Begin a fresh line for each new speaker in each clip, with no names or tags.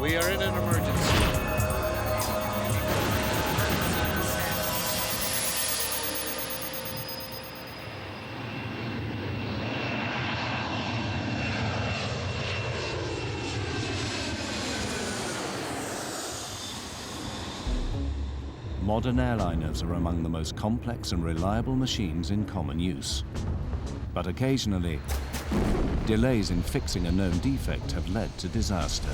We are in an emergency.
Modern airliners are among the most complex and reliable machines in common use. But occasionally, delays in fixing a known defect have led to disaster.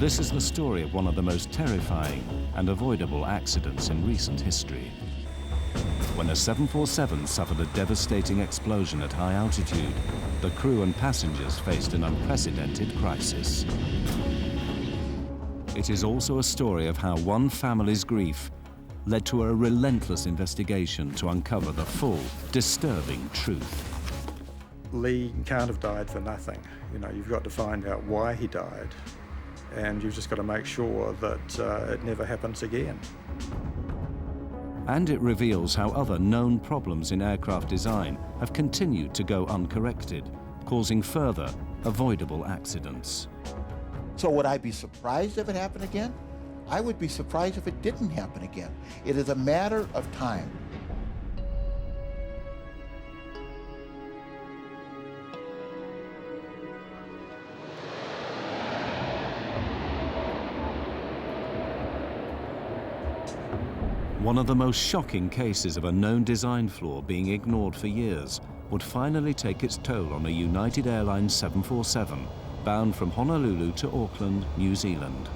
This is the story of one of the most terrifying and avoidable accidents in recent history. When a 747 suffered a devastating explosion at high altitude, the crew and passengers faced an unprecedented crisis. It is also a story of how one family's grief led to a relentless investigation to uncover the full, disturbing truth.
Lee can't have died for nothing. You know, you've got to find out why he died, and you've just got to make sure that it never happens again.
And it reveals how other known problems in aircraft design have continued to go uncorrected, causing further avoidable accidents.
So would I be surprised if it happened again? I would be surprised if it didn't happen again. It is a matter of time.
One of the most shocking cases of a known design flaw being ignored for years would finally take its toll on a United Airlines 747 bound from Honolulu to Auckland, New Zealand.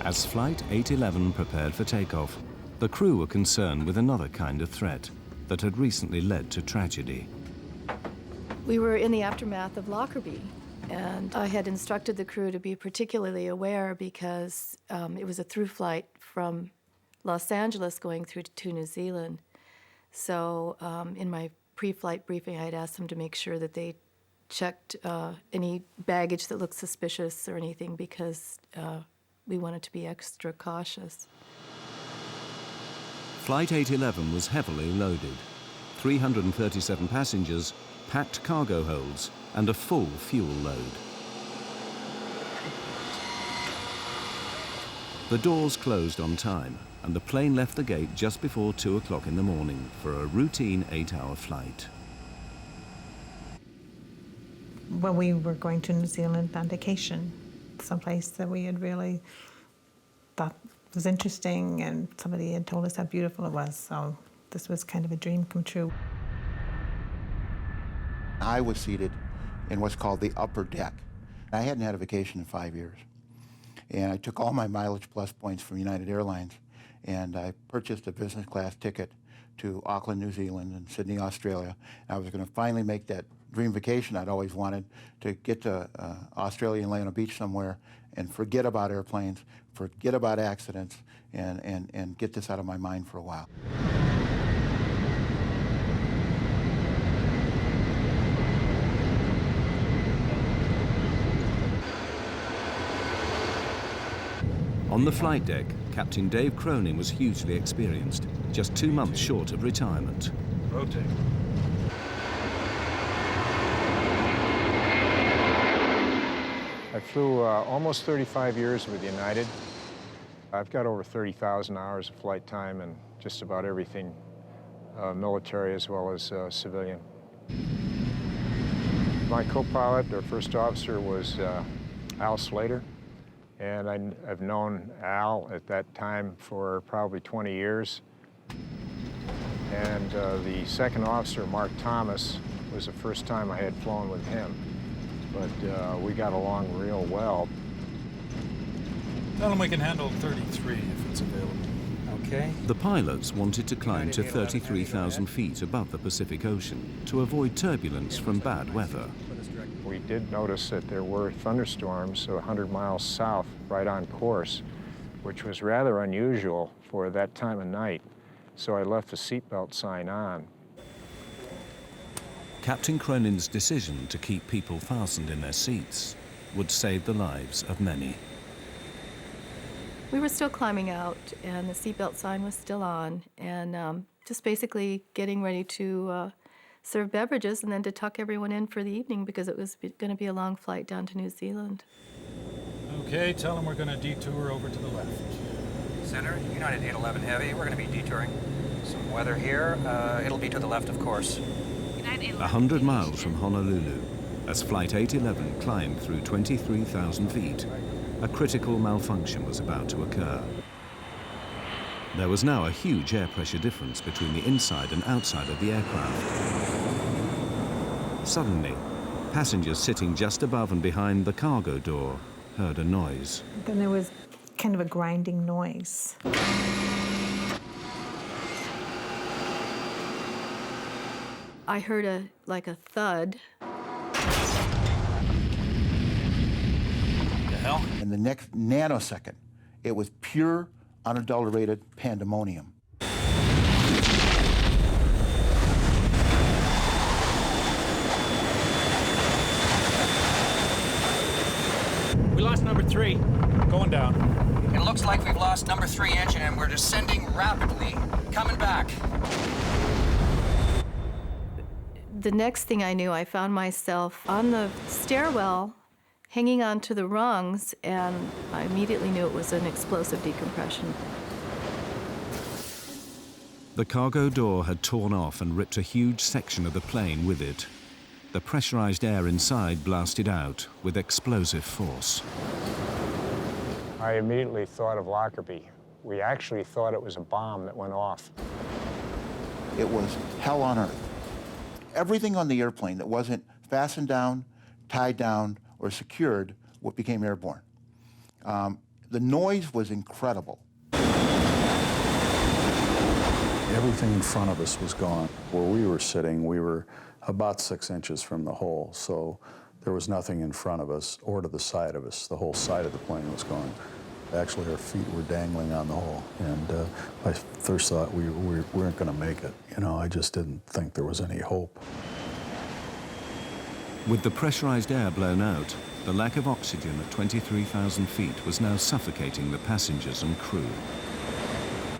As Flight 811 prepared for takeoff, the crew were concerned with another kind of threat that had recently led to tragedy.
We were in the aftermath of Lockerbie, and I had instructed the crew to be particularly aware because it was a through flight from Los Angeles going through to New Zealand. So in my pre-flight briefing, I had asked them to make sure that they checked any baggage that looked suspicious or anything because we wanted to be extra cautious.
Flight 811 was heavily loaded, 337 passengers, packed cargo holds, and a full fuel load. The doors closed on time, and the plane left the gate just before 2 o'clock in the morning for a routine 8-hour flight.
Well, we were going to New Zealand on vacation, someplace that we had really thought was interesting, and somebody had told us how beautiful it was, so this was kind of a dream come true.
I was seated in what's called the upper deck. I hadn't had a vacation in 5 years, and I took all my Mileage Plus points from United Airlines, and I purchased a business class ticket to Auckland, New Zealand, and Sydney, Australia. I was going to finally make that dream vacation I'd always wanted, to get to Australia and lay on a beach somewhere and forget about airplanes, forget about accidents, and get this out of my mind for a while.
On the flight deck, Captain Dave Cronin was hugely experienced, just 2 months short of retirement.
Rotate.
I flew almost 35 years with United. I've got over 30,000 hours of flight time and just about everything, military as well as civilian. My co-pilot, or first officer, was Al Slater. And I've known Al at that time for probably 20 years. And the second officer, Mark Thomas, was the first time I had flown with him. But we got along real well.
Tell them we can handle 33 if it's available. Okay?
The pilots wanted to climb to 33,000 feet above the Pacific Ocean to avoid turbulence from bad weather.
We did notice that there were thunderstorms 100 miles south, right on course, which was rather unusual for that time of night. So I left the seatbelt sign on.
Captain Cronin's decision to keep people fastened in their seats would save the lives of many.
We were still climbing out, and the seatbelt sign was still on, and just basically getting ready to serve beverages and then to tuck everyone in for the evening because it was going to be a long flight down to New Zealand.
Okay, tell them we're going to detour over to the left.
Center, United 811 Heavy, we're going to be detouring. Some weather here, it'll be to the left, of course.
100 miles from Honolulu, as Flight 811 climbed through 23,000 feet, a critical malfunction was about to occur. There was now a huge air pressure difference between the inside and outside of the aircraft. Suddenly, passengers sitting just above and behind the cargo door heard a noise.
Then there was kind of a grinding noise.
I heard like a thud.
The hell?
In the next nanosecond, it was pure, unadulterated pandemonium.
We lost number 3. Going down.
It looks like we've lost number 3 engine and we're descending rapidly. Coming back.
The next thing I knew, I found myself on the stairwell, hanging onto the rungs, and I immediately knew it was an explosive decompression.
The cargo door had torn off and ripped a huge section of the plane with it. The pressurized air inside blasted out with explosive force.
I immediately thought of Lockerbie. We actually thought it was a bomb that went off.
It was hell on earth. Everything on the airplane that wasn't fastened down, tied down, or secured became airborne. The noise was incredible.
Everything in front of us was gone. Where we were sitting, we were about 6 inches from the hole, so there was nothing in front of us or to the side of us. The whole side of the plane was gone. Actually, our feet were dangling on the hole, and I first thought we weren't going to make it. You know, I just didn't think there was any hope.
With the pressurized air blown out, the lack of oxygen at 23,000 feet was now suffocating the passengers and crew.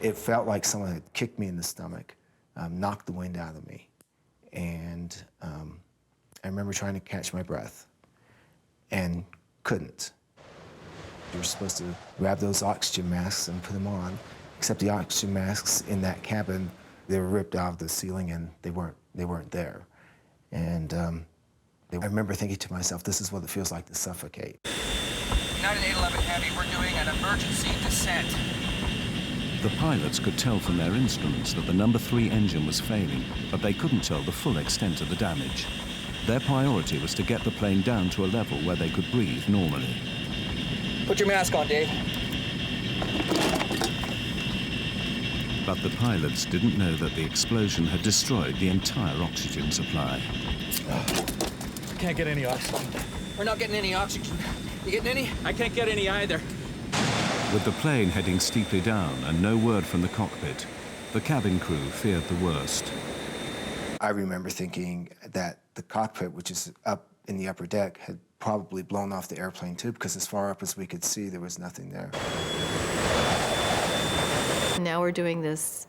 It felt like someone had kicked me in the stomach, knocked the wind out of me. And I remember trying to catch my breath and couldn't. You were supposed to grab those oxygen masks and put them on, except the oxygen masks in that cabin, they were ripped out of the ceiling and they weren't there. And I remember thinking to myself, this is what it feels like to suffocate.
United 811 Heavy, we're doing an emergency descent.
The pilots could tell from their instruments that the number 3 engine was failing, but they couldn't tell the full extent of the damage. Their priority was to get the plane down to a level where they could breathe normally.
Put your mask on, Dave.
But the pilots didn't know that the explosion had destroyed the entire oxygen supply.
Can't get any oxygen.
We're not getting any oxygen. You getting any?
I can't get any either.
With the plane heading steeply down and no word from the cockpit, the cabin crew feared the worst.
I remember thinking that the cockpit, which is up in the upper deck, had probably blown off the airplane too, because as far up as we could see, there was nothing there.
Now we're doing this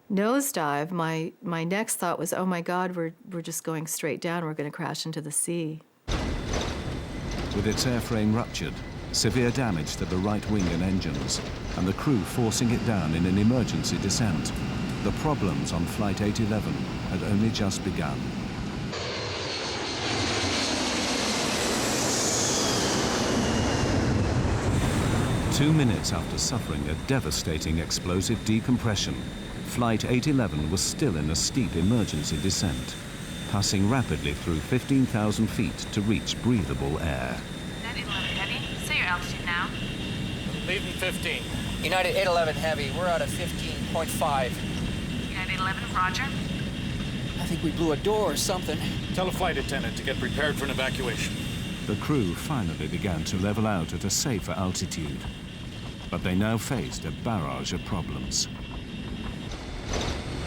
nosedive. My next thought was, oh my God, we're just going straight down. We're going to crash into the sea.
With its airframe ruptured, severe damage to the right wing and engines, and the crew forcing it down in an emergency descent, the problems on Flight 811 had only just begun. Two minutes after suffering a devastating explosive decompression, Flight 811 was still in a steep emergency descent, passing rapidly through 15,000 feet to reach breathable air.
United 811 Heavy, say your altitude now.
Leaving 15.
United 811 Heavy, we're out of 15.5.
United 11, roger.
I think we blew a door or something.
Tell a flight attendant to get prepared for an evacuation.
The crew finally began to level out at a safer altitude, but they now faced a barrage of problems.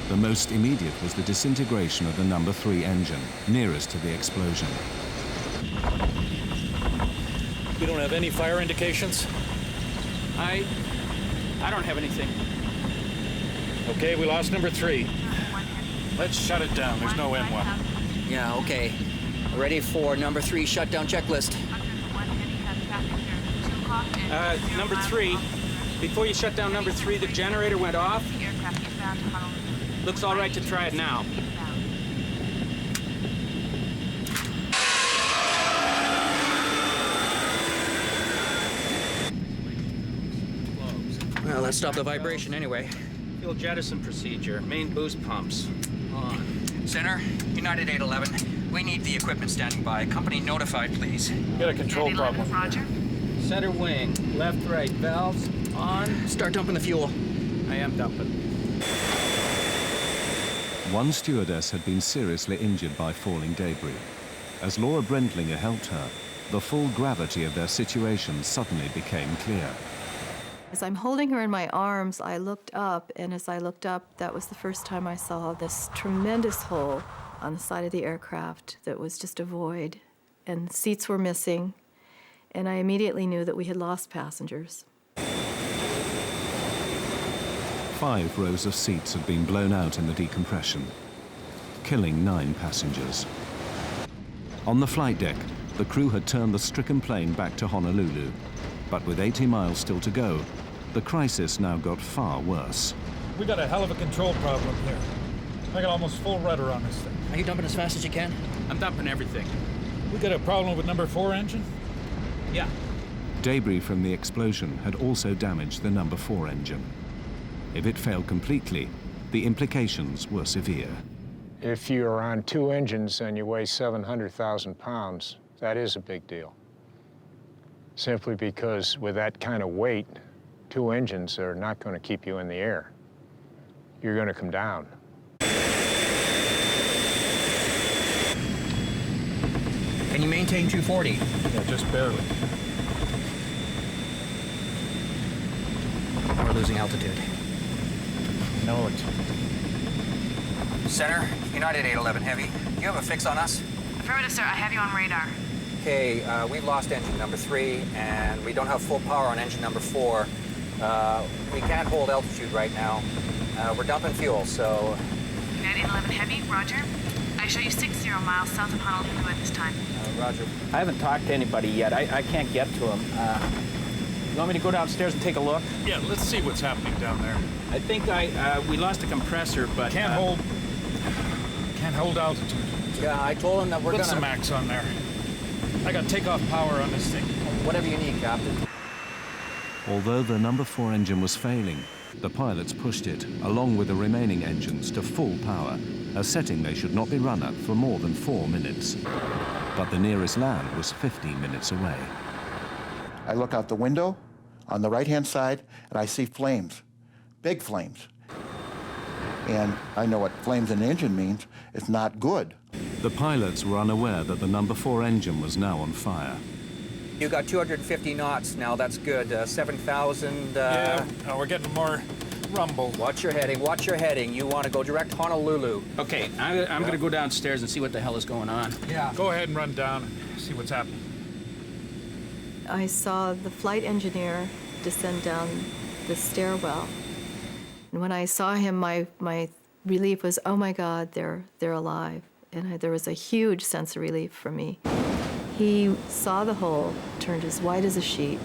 The most immediate was the disintegration of the number 3 engine, nearest to the explosion.
We don't have any fire indications?
I don't have anything.
Okay, we lost number 3. Let's shut it down. There's no M1.
Yeah, okay. Ready for number 3 shutdown checklist.
Number 3. Before you shut down number 3, the generator went off. Looks all right to try it now.
Well, let's stop the vibration anyway.
Fuel jettison procedure. Main boost pumps on.
Center, United 811. We need the equipment standing by. Company notified, please.
Got a control problem.
Roger.
Center wing. Left, right valves on.
Start dumping the fuel.
I am dumping.
One stewardess had been seriously injured by falling debris. As Laura Brentlinger helped her, the full gravity of their situation suddenly became clear.
As I'm holding her in my arms, I looked up, and as I looked up, that was the first time I saw this tremendous hole on the side of the aircraft that was just a void, and seats were missing, and I immediately knew that we had lost passengers.
5 rows of seats had been blown out in the decompression, killing 9 passengers. On the flight deck, the crew had turned the stricken plane back to Honolulu, but with 80 miles still to go, the crisis now got far worse.
We got a hell of a control problem here. I got almost full rudder on this thing.
Are you dumping as fast as you can?
I'm dumping everything.
We got a problem with number 4 engine?
Yeah.
Debris from the explosion had also damaged the number 4 engine. If it failed completely, the implications were severe.
If you're on 2 engines and you weigh 700,000 pounds, that is a big deal. Simply because with that kind of weight, 2 engines are not going to keep you in the air. You're going to come down.
Can you maintain 240?
Yeah, just barely.
We're losing altitude.
Know it.
Center, United 811 Heavy. Do you have a fix on us?
Affirmative, sir. I have you on radar.
Okay, we've lost engine number 3, and we don't have full power on engine number 4. We can't hold altitude right now. We're dumping fuel, so...
United 811 Heavy, roger. I show you 60 miles south of Honolulu at this time.
Roger.
I haven't talked to anybody yet. I can't get to them. You want me to go downstairs and take a look?
Yeah, let's see what's happening down there.
I think we lost a compressor, but...
Can't hold altitude.
Yeah, I told him that we're
Put
gonna...
some max on there. I got takeoff power on this thing.
Whatever you need, Captain.
Although the number 4 engine was failing, the pilots pushed it, along with the remaining engines, to full power, a setting they should not be run at for more than 4 minutes. But the nearest land was 15 minutes away.
I look out the window on the right-hand side, and I see flames, big flames. And I know what flames in an engine means. It's not good.
The pilots were unaware that the number 4 engine was now on fire.
You got 250 knots now, that's good. 7,000...
Yeah, we're getting more rumble.
Watch your heading, watch your heading. You want to go direct Honolulu.
Okay, I'm going to go downstairs and see what the hell is going on.
Yeah.
Go ahead and run down and see what's happening.
I saw the flight engineer descend down the stairwell. And when I saw him, my relief was, oh my God, they're alive. And there was a huge sense of relief for me. He saw the hole, turned as white as a sheet,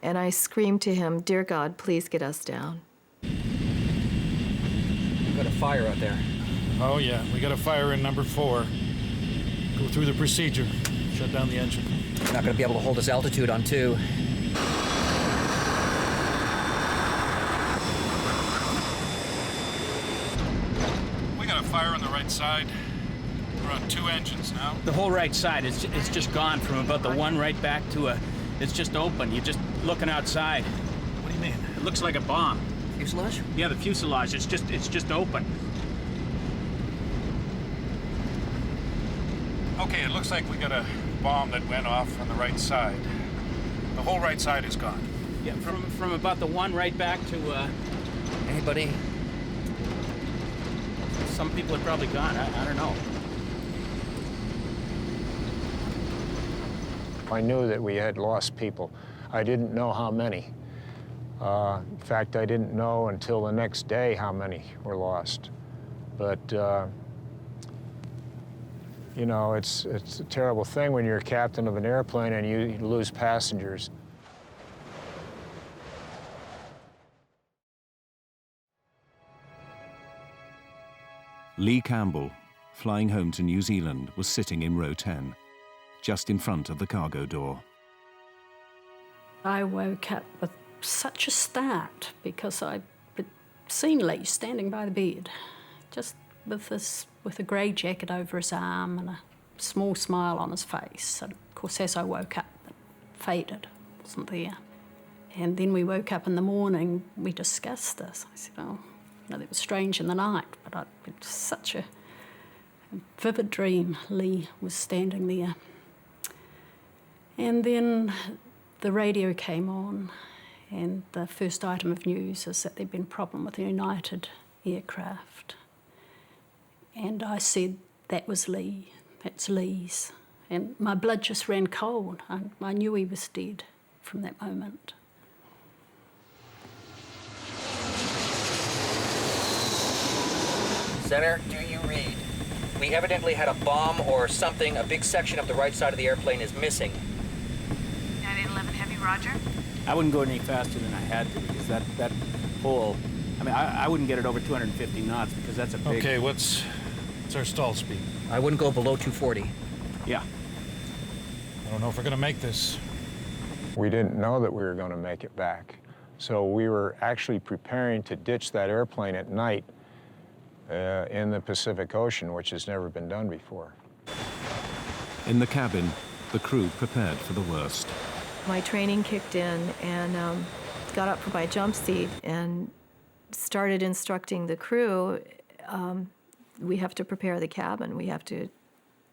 and I screamed to him, dear God, please get us down.
We've got a fire out there.
Oh yeah, we got a fire in number 4. Go through the procedure. Shut down the engine.
We're not going to be able to hold this altitude on 2.
We got a fire on the right side. We're on 2 engines now.
The whole right side, it's just gone from about the one right back to it's just open. You're just looking outside.
What do you mean?
It looks like a bomb.
Fuselage?
Yeah, the fuselage, it's just open.
Okay, it looks like we got a bomb that went off on the right side. The whole right side is gone.
Yeah, from about the one right back to,
Anybody?
some people are probably gone. I don't know.
I knew that we had lost people. I didn't know how many. In fact, I didn't know until the next day how many were lost. But You know, it's a terrible thing when you're a captain of an airplane and you lose passengers.
Lee Campbell, flying home to New Zealand, was sitting in row 10, just in front of the cargo door.
I woke up with such a start because I'd seen Lee standing by the bed, just with a grey jacket over his arm and a small smile on his face. And of course, as I woke up, it faded, wasn't there. And then we woke up in the morning, we discussed this. I said, oh, you know, that was strange in the night, but it was such a vivid dream. Lee was standing there. And then the radio came on, and the first item of news is that there'd been a problem with the United aircraft. And I said, that was Lee, that's Lee's. And my blood just ran cold. I knew he was dead from that moment.
Center, do you read? We evidently had a bomb or something. A big section of the right side of the airplane is missing.
United 11 Heavy, roger.
I wouldn't go any faster than I had to because that hole, I mean, I wouldn't get it over 250 knots because that's a big...
Okay, what's our stall speed?
I wouldn't go below 240.
Yeah.
I don't know if we're going to make this.
We didn't know that we were going to make it back. So we were actually preparing to ditch that airplane at night in the Pacific Ocean, which has never been done before.
In the cabin, the crew prepared for the worst.
My training kicked in and got up from my jump seat and started instructing the crew. We have to prepare the cabin. We have to,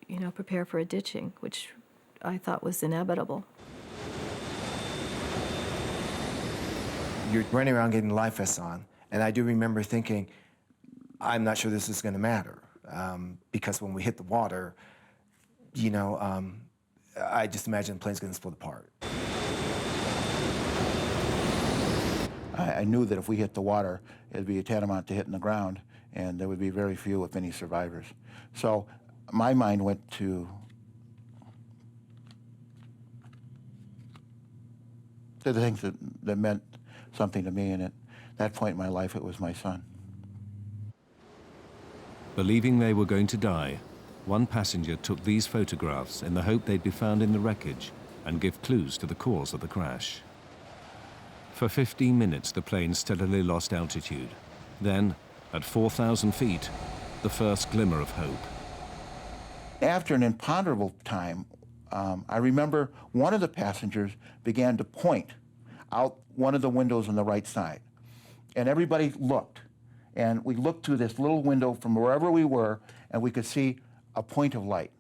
you know, prepare for a ditching, which I thought was inevitable.
You're running around getting life vests on, and I do remember thinking, I'm not sure this is going to matter, because when we hit the water, you know, I just imagine the plane's going to split apart.
I knew that if we hit the water, it'd be tantamount to hitting the ground, and there would be very few, if any, survivors. So my mind went to the things that meant something to me, and at that point in my life, it was my son.
Believing they were going to die, one passenger took these photographs in the hope they'd be found in the wreckage and give clues to the cause of the crash. For 15 minutes, the plane steadily lost altitude. Then, at 4,000 feet, the first glimmer of hope.
After an imponderable time, I remember one of the passengers began to point out one of the windows on the right side. And everybody looked. And we looked through this little window from wherever we were, and we could see a point of light,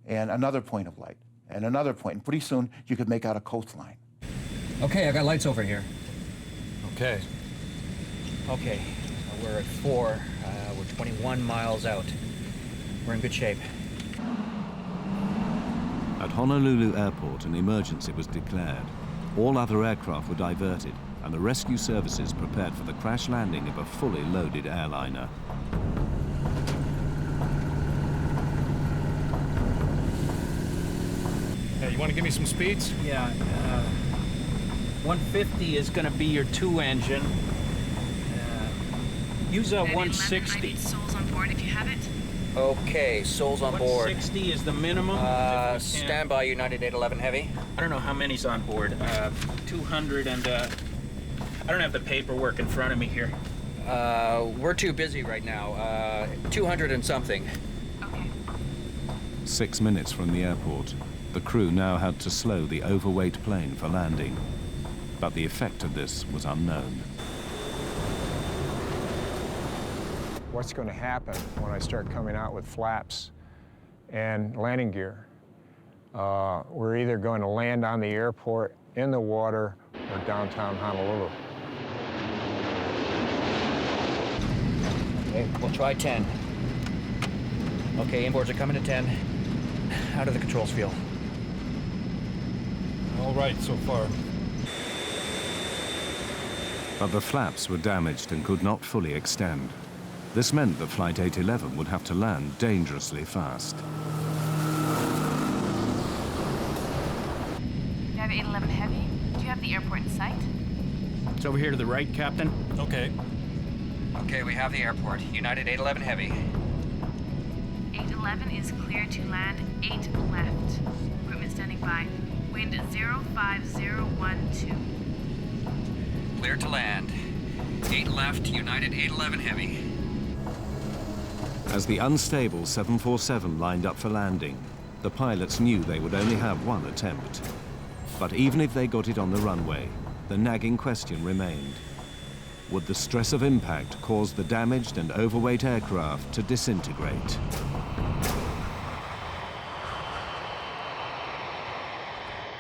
and another point of light, and another point. And pretty soon, you could make out a coastline.
Okay, I got lights over here.
Okay.
Okay, we're at 4. We're 21 miles out. We're in good shape.
At Honolulu Airport, an emergency was declared. All other aircraft were diverted, and the rescue services prepared for the crash landing of a fully loaded airliner.
Hey, you want to give me some speeds?
Yeah, 150 is going to be your 2-engine. Use a 160.
I need souls on board if you have it.
Okay, souls on board.
160 is the minimum.
Stand by, United 811 Heavy.
I don't know how many's on board. 200 and, I don't have the paperwork in front of me here.
We're too busy right now. 200 and something.
Okay.
6 minutes from the airport, the crew now had to slow the overweight plane for landing. But the effect of this was unknown.
What's going to happen when I start coming out with flaps and landing gear? We're either going to land on the airport, in the water, or downtown Honolulu.
Okay, we'll try 10. Okay, inboards are coming to 10. How do the controls feel?
All right so far.
But the flaps were damaged and could not fully extend. This meant that Flight 811 would have to land dangerously fast.
You have 811 Heavy. Do you have the airport in sight?
It's over here to the right, Captain.
Okay.
Okay, we have the airport. United 811 Heavy.
811 is clear to land 8 left. Equipment standing by. Wind 05012.
Clear to land. 8 left, United 811 Heavy.
As the unstable 747 lined up for landing, the pilots knew they would only have one attempt. But even if they got it on the runway, the nagging question remained. Would the stress of impact cause the damaged and overweight aircraft to disintegrate?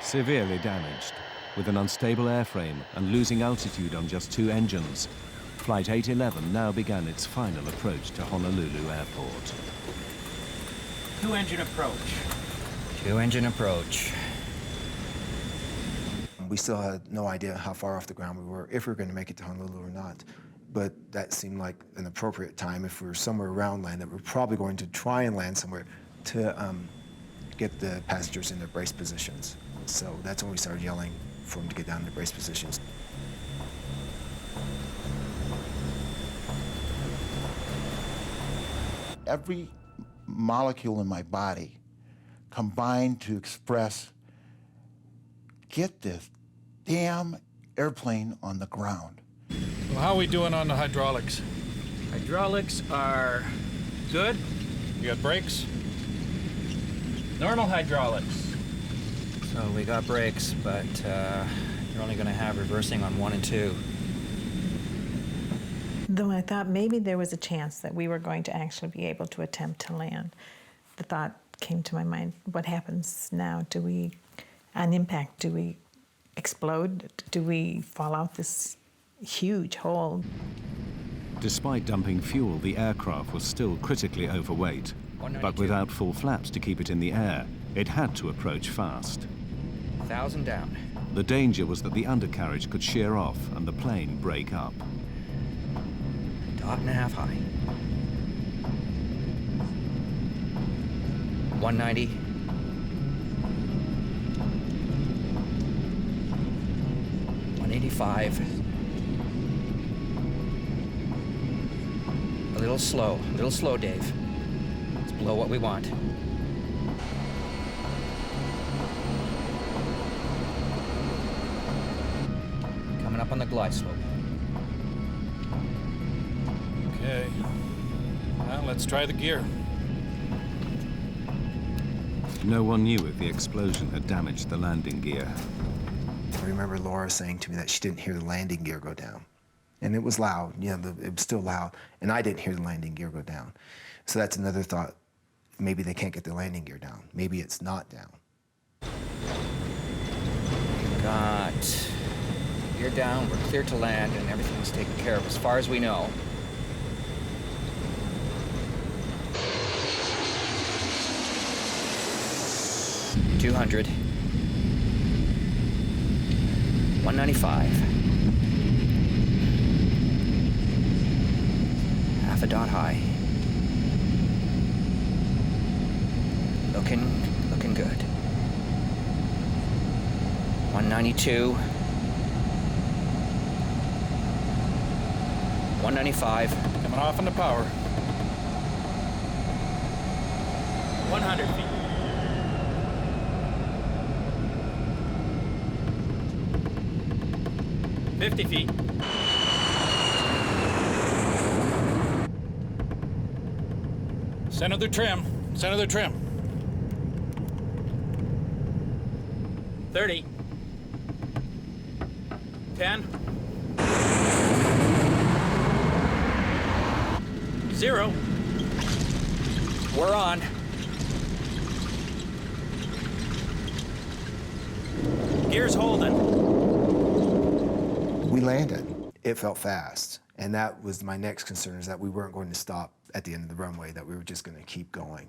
Severely damaged, with an unstable airframe and losing altitude on just 2 engines, Flight 811 now began its final approach to Honolulu Airport.
2-engine approach.
2-engine approach.
We still had no idea how far off the ground we were, if we were going to make it to Honolulu or not. But that seemed like an appropriate time if we were somewhere around land, that we're probably going to try and land somewhere to get the passengers in their brace positions. So that's when we started yelling for them to get down into brace positions.
Every molecule in my body combined to express, get this damn airplane on the ground.
Well, how are we doing on the hydraulics?
Hydraulics are good.
You got brakes?
Normal hydraulics.
So we got brakes, but you're only going to have reversing on 1 and 2.
Though I thought maybe there was a chance that we were going to actually be able to attempt to land, the thought came to my mind, what happens now? Do we, on impact, do we explode? Do we fall out this huge hole?
Despite dumping fuel, the aircraft was still critically overweight. But without full flaps to keep it in the air, it had to approach fast.
1,000 down.
The danger was that the undercarriage could shear off and the plane break up.
1.5 high. 190. 185. A little slow, Dave. It's below what we want. Coming up on the glide slope.
Okay. Well, let's try the gear.
No one knew if the explosion had damaged the landing gear.
I remember Laura saying to me that she didn't hear the landing gear go down. And it was loud, you know, it was still loud, and I didn't hear the landing gear go down. So that's another thought. Maybe they can't get the landing gear down. Maybe it's not down.
Got gear down, we're clear to land, and everything's taken care of as far as we know. $200. 195. Half a dot high. Looking good. 192. 195.
Coming off on the power.
100 feet. 50 feet.
Center the trim.
30. 10. 0.
We're on.
Gear's holding.
We landed. It felt fast. And that was my next concern, is that we weren't going to stop at the end of the runway, that we were just going to keep going.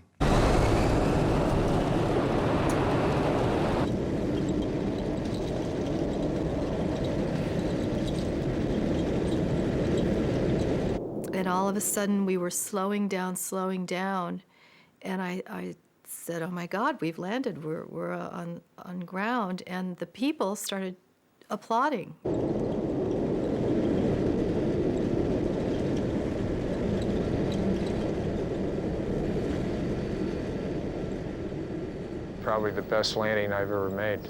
And all of a sudden we were slowing down, and I said, oh my God, we've landed, we're on ground, and the people started applauding.
Probably the best landing I've ever made.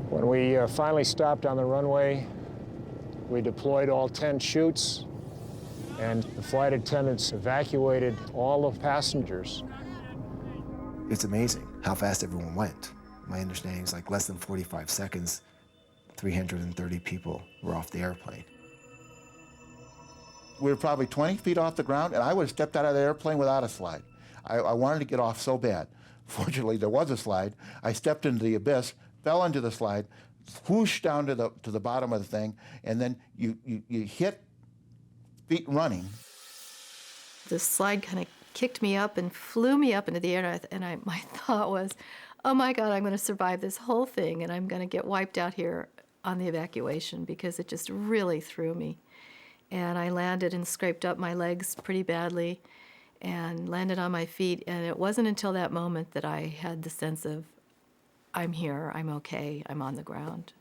When we finally stopped on the runway, we deployed all 10 chutes, and the flight attendants evacuated all the passengers.
It's amazing how fast everyone went. My understanding is like less than 45 seconds, 330 people were off the airplane.
We were probably 20 feet off the ground, and I would have stepped out of the airplane without a slide. I wanted to get off so bad. Fortunately, there was a slide. I stepped into the abyss, fell into the slide, whooshed down to the bottom of the thing, and then you hit feet running.
The slide kind of kicked me up and flew me up into the air, and my thought was, oh my God, I'm going to survive this whole thing, and I'm going to get wiped out here on the evacuation, because it just really threw me. And I landed and scraped up my legs pretty badly and landed on my feet, and it wasn't until that moment that I had the sense of, I'm here, I'm okay, I'm on the ground.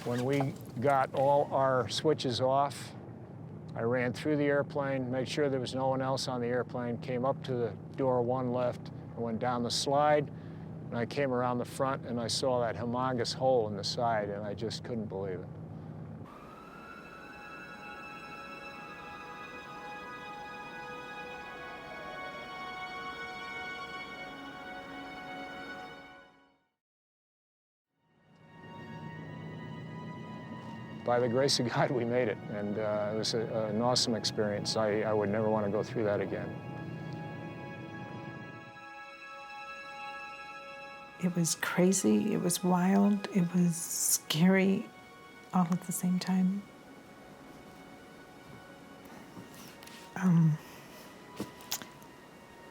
When we got all our switches off, I ran through the airplane, made sure there was no one else on the airplane, came up to the door one left, and went down the slide, and I came around the front, and I saw that humongous hole in the side, and I just couldn't believe it. By the grace of God, we made it, and it was an awesome experience. I would never want to go through that again.
It was crazy, it was wild, it was scary, all at the same time.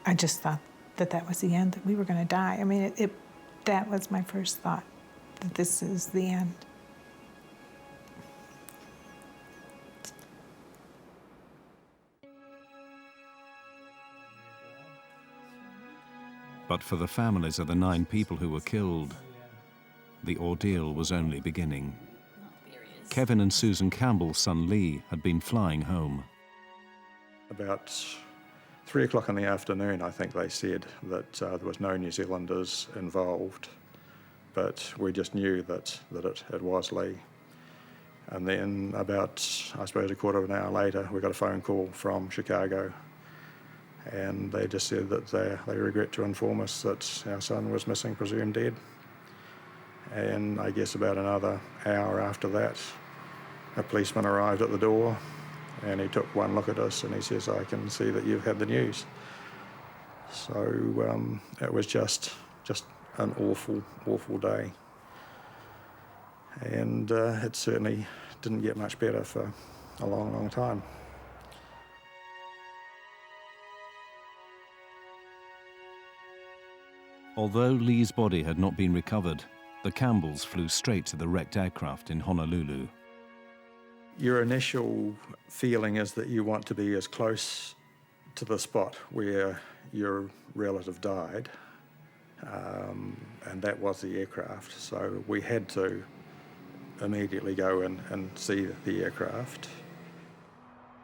I just thought that was the end, that we were going to die. I mean, that was my first thought, that this is the end.
But for the families of the 9 people who were killed, the ordeal was only beginning. Kevin and Susan Campbell's son Lee had been flying home.
About 3 o'clock in the afternoon, I think they said that there was no New Zealanders involved, but we just knew that it was Lee. And then about, I suppose, a quarter of an hour later, we got a phone call from Chicago, and they just said that they regret to inform us that our son was missing, presumed dead. And I guess about another hour after that, a policeman arrived at the door, and he took one look at us and he says, I can see that you've had the news. So it was just an awful, awful day. And it certainly didn't get much better for a long, long time.
Although Lee's body had not been recovered, the Campbells flew straight to the wrecked aircraft in Honolulu.
Your initial feeling is that you want to be as close to the spot where your relative died, and that was the aircraft. So we had to immediately go in and see the aircraft.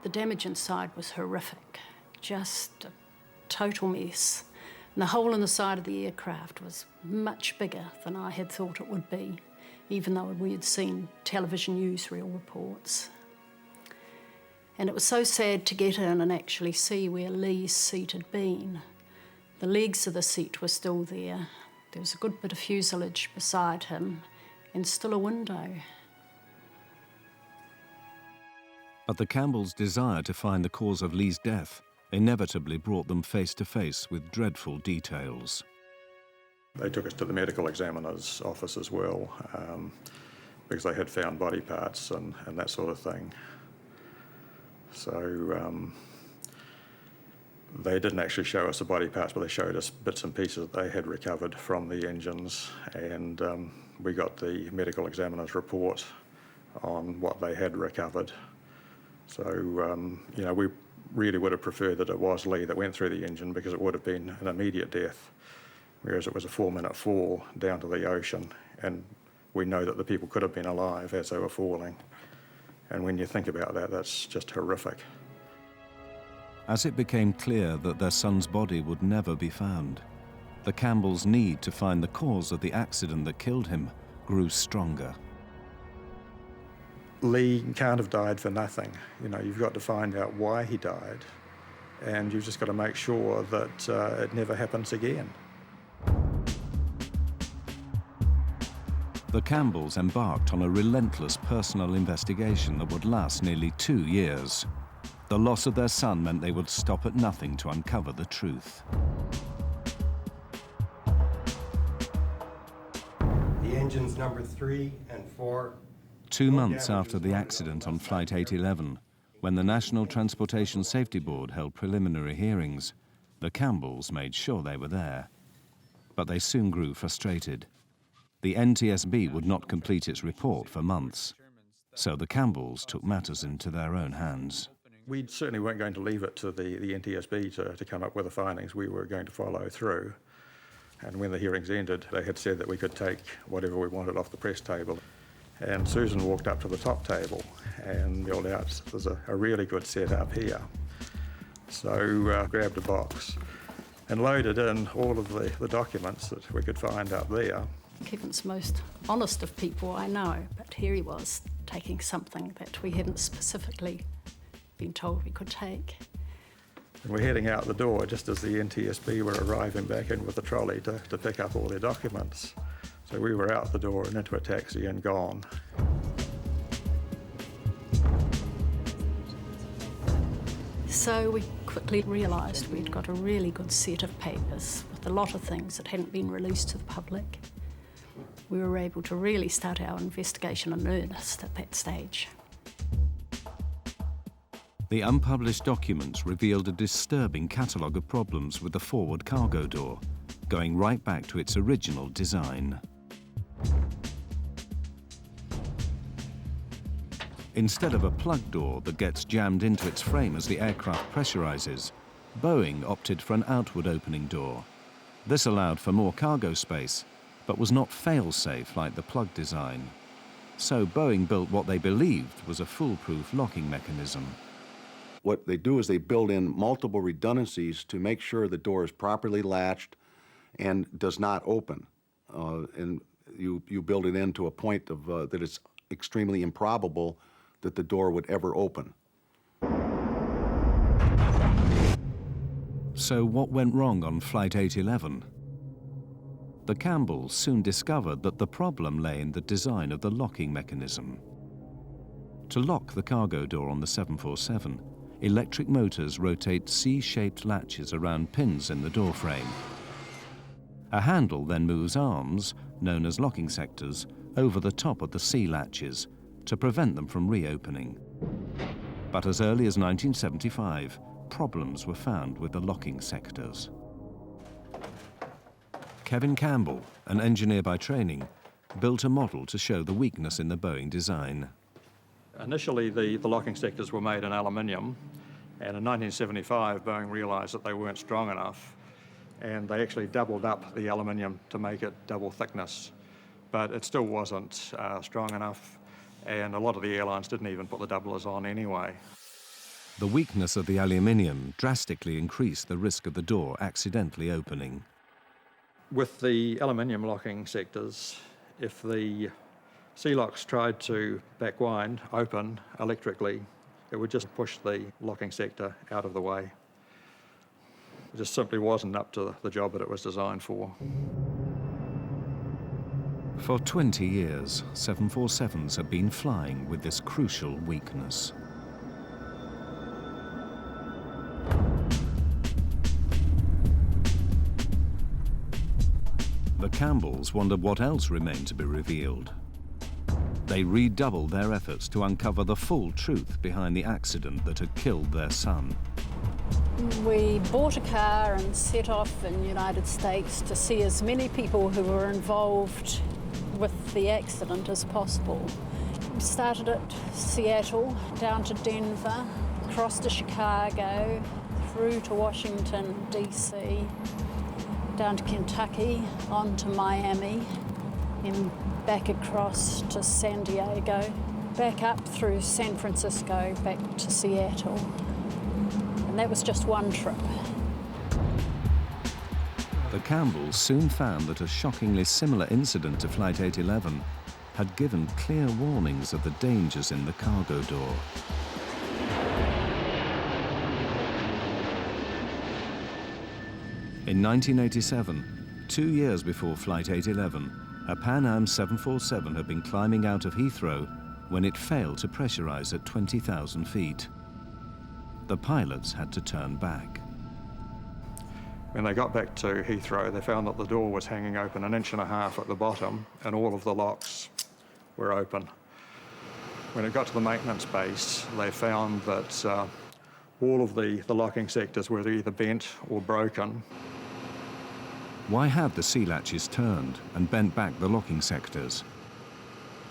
The damage inside was horrific, just a total mess. And the hole in the side of the aircraft was much bigger than I had thought it would be, even though we had seen television newsreel reports. And it was so sad to get in and actually see where Lee's seat had been. The legs of the seat were still there. There was a good bit of fuselage beside him and still a window.
But the Campbells' desire to find the cause of Lee's death inevitably brought them face to face with dreadful details.
They took us to the medical examiner's office as well, because they had found body parts and that sort of thing. So they didn't actually show us the body parts, but they showed us bits and pieces that they had recovered from the engines, and we got the medical examiner's report, on what they had recovered. So, you know, we really would have preferred that it was Lee that went through the engine, because it would have been an immediate death, whereas it was a 4-minute fall down to the ocean, and we know that the people could have been alive as they were falling. And when you think about that, that's just horrific.
As it became clear that their son's body would never be found, the Campbells' need to find the cause of the accident that killed him grew stronger.
Lee can't have died for nothing. You know, you've got to find out why he died, and you've just got to make sure that it never happens again.
The Campbells embarked on a relentless personal investigation that would last nearly 2 years. The loss of their son meant they would stop at nothing to uncover the truth.
The engines number 3 and 4.
2 months after the accident on Flight 811, when the National Transportation Safety Board held preliminary hearings, the Campbells made sure they were there. But they soon grew frustrated. The NTSB would not complete its report for months, so the Campbells took matters into their own hands.
We certainly weren't going to leave it to the NTSB to come up with the findings. We were going to follow through. And when the hearings ended, they had said that we could take whatever we wanted off the press table. And Susan walked up to the top table and yelled out, "There's a really good setup here." So grabbed a box and loaded in all of the documents that we could find up there.
Kevin's the most honest of people I know, but here he was taking something that we hadn't specifically been told we could take.
And we're heading out the door just as the NTSB were arriving back in with the trolley to pick up all their documents. So we were out the door and into a taxi and gone.
So we quickly realised we'd got a really good set of papers with a lot of things that hadn't been released to the public. We were able to really start our investigation in earnest at that stage.
The unpublished documents revealed a disturbing catalogue of problems with the forward cargo door, going right back to its original design. Instead of a plug door that gets jammed into its frame as the aircraft pressurizes, Boeing opted for an outward opening door. This allowed for more cargo space, but was not fail-safe like the plug design. So Boeing built what they believed was a foolproof locking mechanism.
What they do is they build in multiple redundancies to make sure the door is properly latched and does not open. And you build it in to a point of that it's extremely improbable that the door would ever open.
So what went wrong on Flight 811? The Campbells soon discovered that the problem lay in the design of the locking mechanism. To lock the cargo door on the 747, electric motors rotate C-shaped latches around pins in the door frame. A handle then moves arms, known as locking sectors, over the top of the C latches to prevent them from reopening. But as early as 1975, problems were found with the locking sectors. Kevin Campbell, an engineer by training, built a model to show the weakness in the Boeing design.
Initially, the locking sectors were made in aluminium, and in 1975, Boeing realised that they weren't strong enough, and they actually doubled up the aluminium to make it double thickness. But it still wasn't strong enough, and a lot of the airlines didn't even put the doublers on anyway.
The weakness of the aluminium drastically increased the risk of the door accidentally opening.
With the aluminium locking sectors, if the C-locks tried to backwind, open electrically, it would just push the locking sector out of the way. It just simply wasn't up to the job that it was designed for.
For 20 years, 747s have been flying with this crucial weakness. The Campbells wondered what else remained to be revealed. They redoubled their efforts to uncover the full truth behind the accident that had killed their son.
We bought a car and set off in the United States to see as many people who were involved with the accident as possible. We started at Seattle, down to Denver, across to Chicago, through to Washington, D.C., down to Kentucky, on to Miami, and back across to San Diego, back up through San Francisco, back to Seattle. And that was just one trip.
The Campbells soon found that a shockingly similar incident to Flight 811 had given clear warnings of the dangers in the cargo door. In 1987, 2 years before Flight 811, a Pan Am 747 had been climbing out of Heathrow when it failed to pressurize at 20,000 feet. The pilots had to turn back.
When they got back to Heathrow, they found that the door was hanging open 1.5 inches at the bottom, and all of the locks were open. When it got to the maintenance base, they found that all of the locking sectors were either bent or broken.
Why had the sea latches turned and bent back the locking sectors?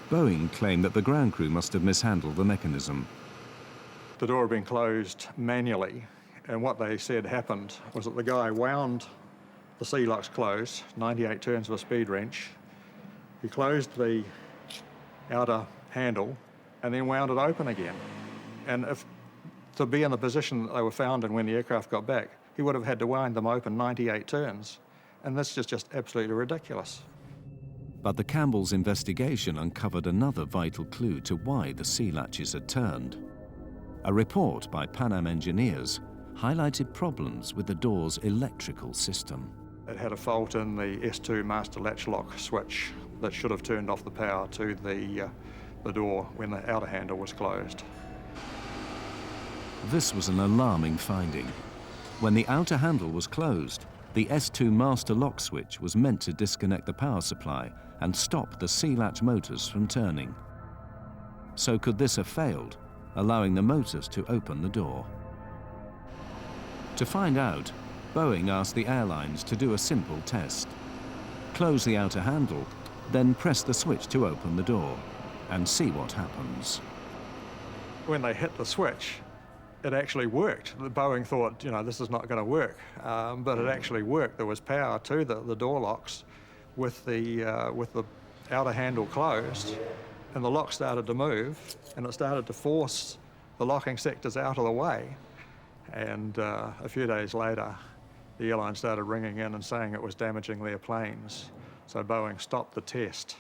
Boeing claimed that the ground crew must have mishandled the mechanism.
The door had been closed manually, and what they said happened was that the guy wound the sea locks closed, 98 turns of a speed wrench. He closed the outer handle and then wound it open again. And to be in the position that they were found in when the aircraft got back, he would have had to wind them open 98 turns. And this is just absolutely ridiculous.
But the Campbells' investigation uncovered another vital clue to why the sea latches had turned. A report by Pan Am engineers highlighted problems with the door's electrical system.
It had a fault in the S2 master latch lock switch that should have turned off the power to the door when the outer handle was closed.
This was an alarming finding. When the outer handle was closed, the S2 master lock switch was meant to disconnect the power supply and stop the sea latch motors from turning. So could this have failed, allowing the motors to open the door? To find out, Boeing asked the airlines to do a simple test. Close the outer handle, then press the switch to open the door, and see what happens.
When they hit the switch, it actually worked. The Boeing thought, this is not going to work, but it actually worked. There was power to the door locks with the outer handle closed, and the lock started to move, and it started to force the locking sectors out of the way. And a few days later, the airline started ringing in and saying it was damaging their planes. So Boeing stopped the test.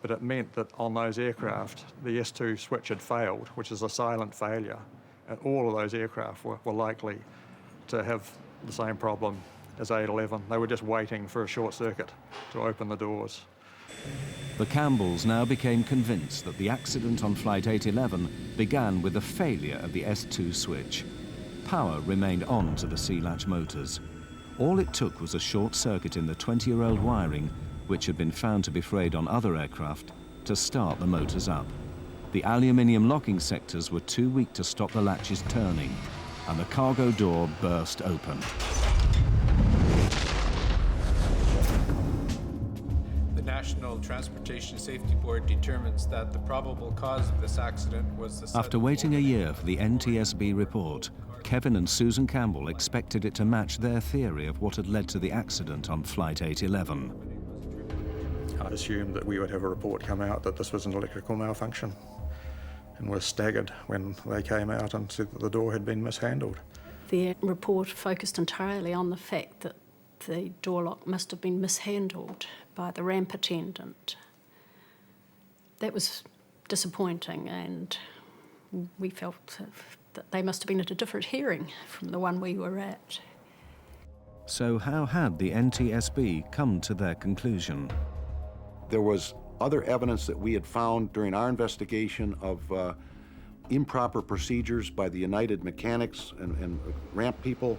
But it meant that on those aircraft, the S2 switch had failed, which is a silent failure. And all of those aircraft were likely to have the same problem as 811. They were just waiting for a short circuit to open the doors.
The Campbells now became convinced that the accident on Flight 811 began with a failure of the S2 switch. Power remained on to the sea latch motors. All it took was a short circuit in the 20-year-old wiring, which had been found to be frayed on other aircraft, to start the motors up. The aluminium locking sectors were too weak to stop the latches turning, and the cargo door burst open.
The National Transportation Safety Board determines that the probable cause of this accident was the...
After waiting a year for the NTSB report, Kevin and Susan Campbell expected it to match their theory of what had led to the accident on Flight 811.
I assumed that we would have a report come out that this was an electrical malfunction, and was staggered when they came out and said that the door had been mishandled.
The report focused entirely on the fact that the door lock must have been mishandled by the ramp attendant. That was disappointing, and we felt that they must have been at a different hearing from the one we were at.
So how had the NTSB come to their conclusion?
There was other evidence that we had found during our investigation of improper procedures by the United mechanics and ramp people.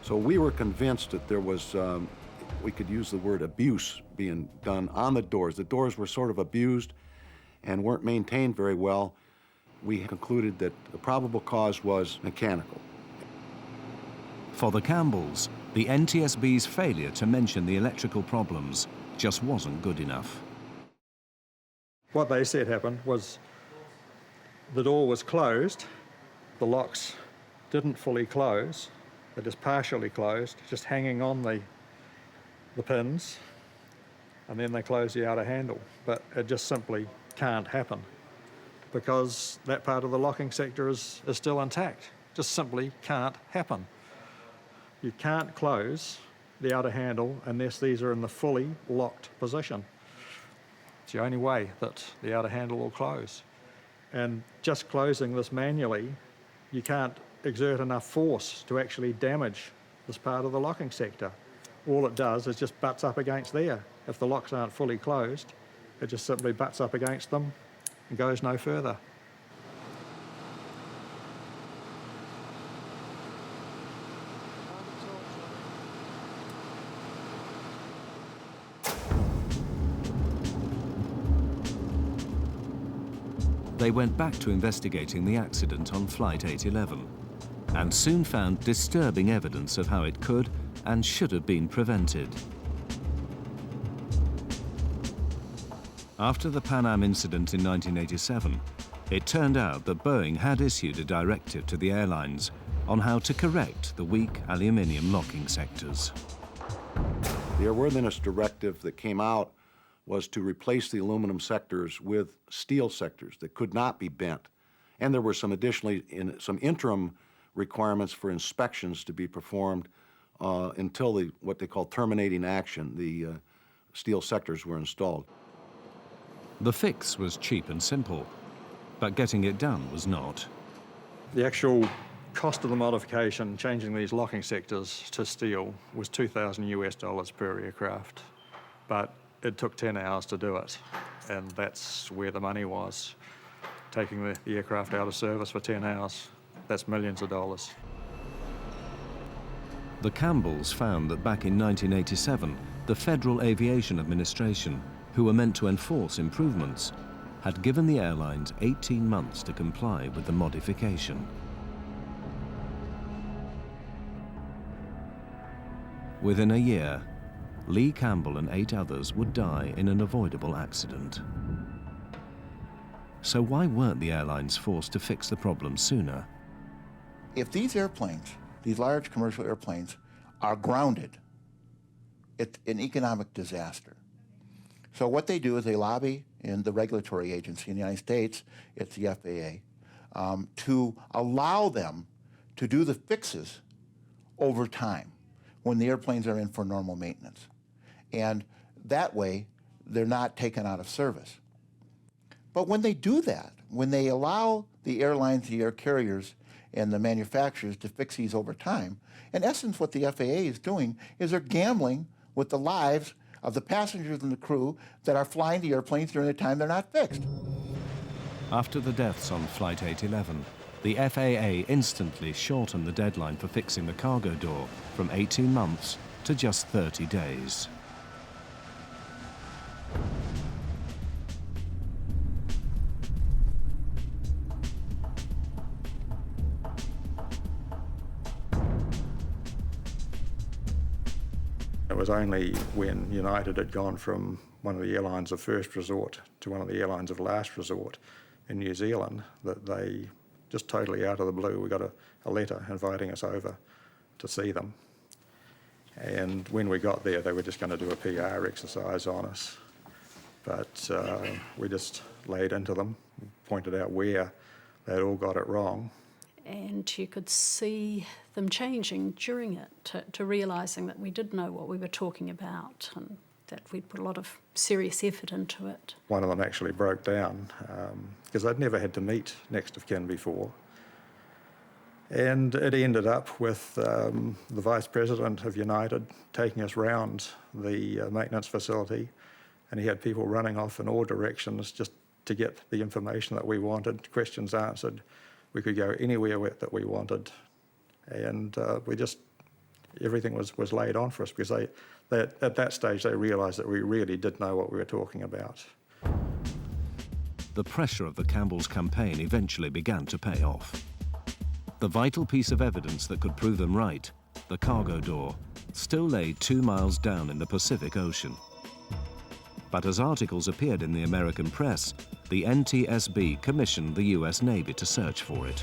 So we were convinced that there was, we could use the word abuse being done on the doors. The doors were sort of abused and weren't maintained very well. We concluded that the probable cause was mechanical.
For the Campbells, the NTSB's failure to mention the electrical problems just wasn't good enough.
What they said happened was the door was closed, the locks didn't fully close, they're just partially closed, just hanging on the pins, and then they close the outer handle. But it just simply can't happen because that part of the locking sector is still intact. Just simply can't happen. You can't close the outer handle unless these are in the fully locked position. It's the only way that the outer handle will close. And just closing this manually, you can't exert enough force to actually damage this part of the locking sector. All it does is just butts up against there. If the locks aren't fully closed, it just simply butts up against them and goes no further.
They went back to investigating the accident on Flight 811 and soon found disturbing evidence of how it could and should have been prevented. After the Pan Am incident in 1987, it turned out that Boeing had issued a directive to the airlines on how to correct the weak aluminium locking sectors.
The airworthiness directive that came out was to replace the aluminum sectors with steel sectors that could not be bent. And there were some additionally some interim requirements for inspections to be performed until what they call terminating action, the steel sectors were installed.
The fix was cheap and simple, but getting it done was not.
The actual cost of the modification, changing these locking sectors to steel, was $2,000 per aircraft. But it took 10 hours to do it, and that's where the money was. Taking the aircraft out of service for 10 hours, that's millions of dollars.
The Campbells found that back in 1987, the Federal Aviation Administration, who were meant to enforce improvements, had given the airlines 18 months to comply with the modification. Within a year, Lee Campbell and 8 others would die in an avoidable accident. So why weren't the airlines forced to fix the problem sooner?
If these airplanes, these large commercial airplanes, are grounded, it's an economic disaster. So what they do is they lobby in the regulatory agency in the United States, it's the FAA, to allow them to do the fixes over time when the airplanes are in for normal maintenance. And that way, they're not taken out of service. But when they do that, when they allow the airlines, the air carriers, and the manufacturers to fix these over time, in essence, what the FAA is doing is they're gambling with the lives of the passengers and the crew that are flying the airplanes during the time they're not fixed.
After the deaths on Flight 811, the FAA instantly shortened the deadline for fixing the cargo door from 18 months to just 30 days.
It was only when United had gone from one of the airlines of first resort to one of the airlines of last resort in New Zealand that they just totally out of the blue, we got a letter inviting us over to see them. And when we got there, they were just going to do a PR exercise on us. But we just laid into them, pointed out where they'd all got it wrong.
And you could see them changing during it to realising that we did know what we were talking about and that we'd put a lot of serious effort into it.
One of them actually broke down because they'd never had to meet next of kin before. And it ended up with the Vice President of United taking us round the maintenance facility, and he had people running off in all directions just to get the information that we wanted, questions answered. We could go anywhere that we wanted, and everything was laid on for us because at that stage they realised that we really did know what we were talking about.
The pressure of the Campbells' campaign eventually began to pay off. The vital piece of evidence that could prove them right, the cargo door, still lay 2 miles down in the Pacific Ocean. But as articles appeared in the American press, the NTSB commissioned the US Navy to search for it.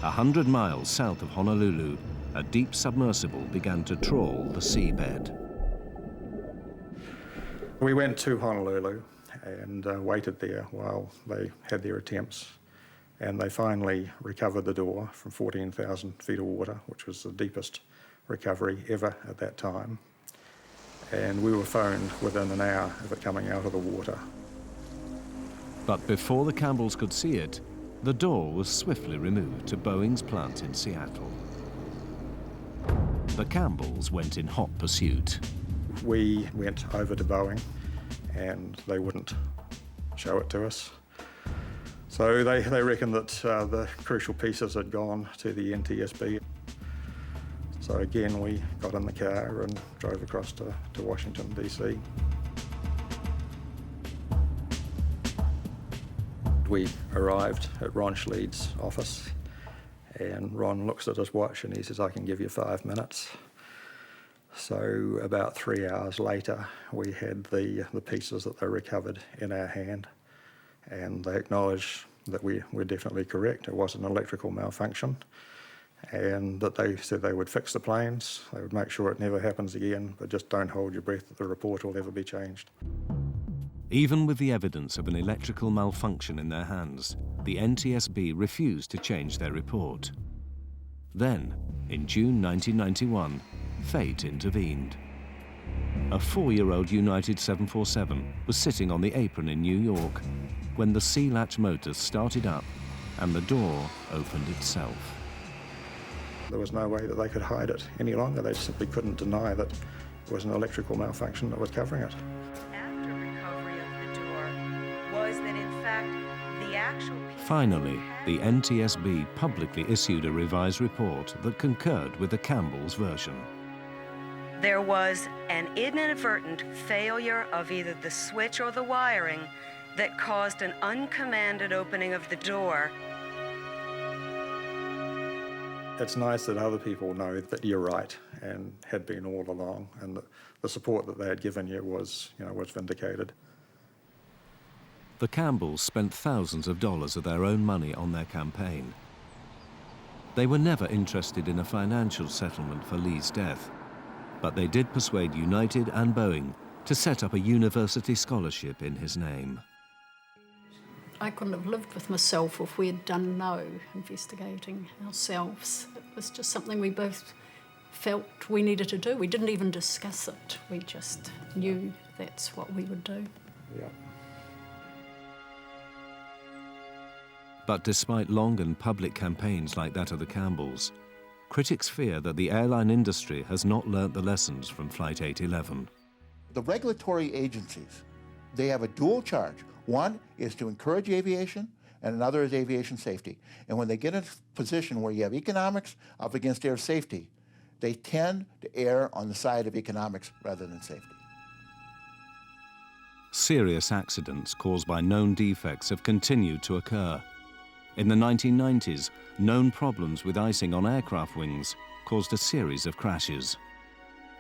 100 miles south of Honolulu, a deep submersible began to trawl the seabed.
We went to Honolulu and waited there while they had their attempts, and they finally recovered the door from 14,000 feet of water, which was the deepest recovery ever at that time. And we were phoned within an hour of it coming out of the water.
But before the Campbells could see it, the door was swiftly removed to Boeing's plant in Seattle. The Campbells went in hot pursuit.
We went over to Boeing and they wouldn't show it to us. So they reckoned that the crucial pieces had gone to the NTSB. So again, we got in the car and drove across to Washington, D.C. We arrived at Ron Schleid's office, and Ron looks at his watch and he says, "I can give you 5 minutes." So about 3 hours later, we had the pieces that they recovered in our hand, and they acknowledged that we were definitely correct. It was an electrical malfunction, and that they said they would fix the planes, they would make sure it never happens again, but just don't hold your breath that the report will ever be changed.
Even with the evidence of an electrical malfunction in their hands, the NTSB refused to change their report. Then, in June 1991, fate intervened. A 4-year-old United 747 was sitting on the apron in New York when the sea-latch motors started up and the door opened itself.
There was no way that they could hide it any longer. They simply couldn't deny that it was an electrical malfunction that was covering it.
After recovery of the door was that in fact the actual...
Finally, the NTSB publicly issued a revised report that concurred with the Campbells' version.
There was an inadvertent failure of either the switch or the wiring that caused an uncommanded opening of the door.
It's nice that other people know that you're right and had been all along, and that the support that they had given you was vindicated.
The Campbells spent thousands of dollars of their own money on their campaign. They were never interested in a financial settlement for Lee's death, but they did persuade United and Boeing to set up a university scholarship in his name.
I couldn't have lived with myself if we had done no investigating ourselves. It was just something we both felt we needed to do. We didn't even discuss it. We just knew that's what we would do.
Yeah.
But despite long and public campaigns like that of the Campbells, critics fear that the airline industry has not learnt the lessons from Flight 811.
The regulatory agencies, they have a dual charge. One is to encourage aviation, and another is aviation safety. And when they get in a position where you have economics up against air safety, they tend to err on the side of economics rather than safety.
Serious accidents caused by known defects have continued to occur. In the 1990s, known problems with icing on aircraft wings caused a series of crashes.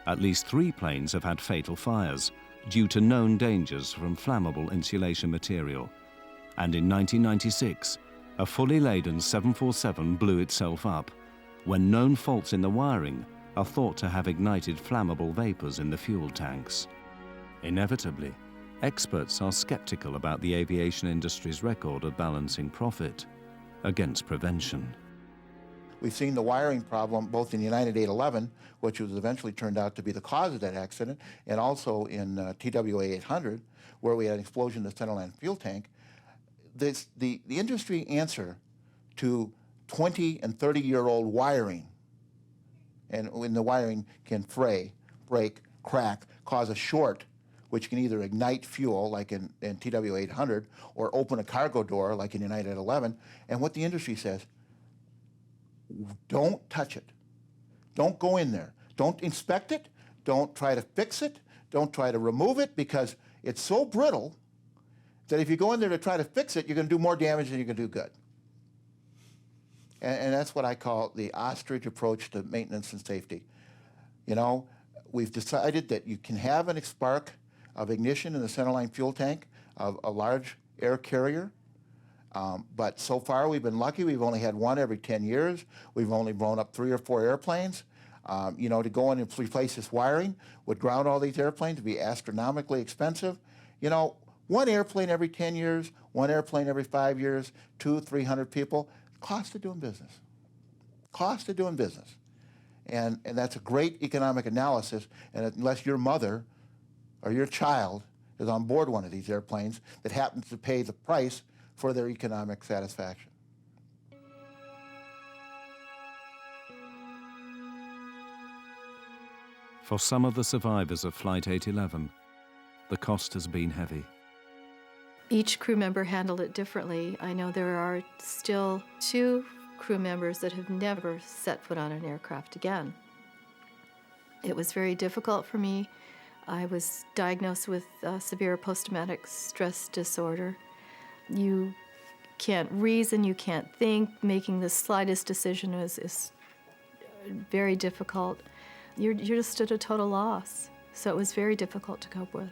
At least 3 planes have had fatal fires due to known dangers from flammable insulation material. And in 1996, a fully laden 747 blew itself up when known faults in the wiring are thought to have ignited flammable vapors in the fuel tanks. Inevitably, experts are skeptical about the aviation industry's record of balancing profit against prevention.
We've seen the wiring problem both in United 811, which was eventually turned out to be the cause of that accident, and also in TWA 800, where we had an explosion in the centerline fuel tank. The industry answer to 20 and 30-year-old wiring, and when the wiring can fray, break, crack, cause a short, which can either ignite fuel, like in TWA 800, or open a cargo door, like in United 11. And what the industry says, don't touch it. Don't go in there. Don't inspect it. Don't try to fix it. Don't try to remove it, because it's so brittle that if you go in there to try to fix it, you're going to do more damage than you're going to do good. And that's what I call the ostrich approach to maintenance and safety. You know, we've decided that you can have a spark of ignition in the centerline fuel tank of a large air carrier. But so far we've been lucky. We've only had one every 10 years. We've only blown up 3 or 4 airplanes. You know, to go in and replace this wiring would ground all these airplanes, would be astronomically expensive. You know, one airplane every 10 years, one airplane every 5 years, 200, 300 people, cost of doing business. Cost of doing business. And that's a great economic analysis, and unless your mother or your child is on board one of these airplanes that happens to pay the price for their economic satisfaction.
For some of the survivors of Flight 811, the cost has been heavy.
Each crew member handled it differently. I know there are still 2 crew members that have never set foot on an aircraft again. It was very difficult for me. I was diagnosed with severe post-traumatic stress disorder. You can't reason, you can't think. Making the slightest decision is very difficult. You're just at a total loss. So it was very difficult to cope with.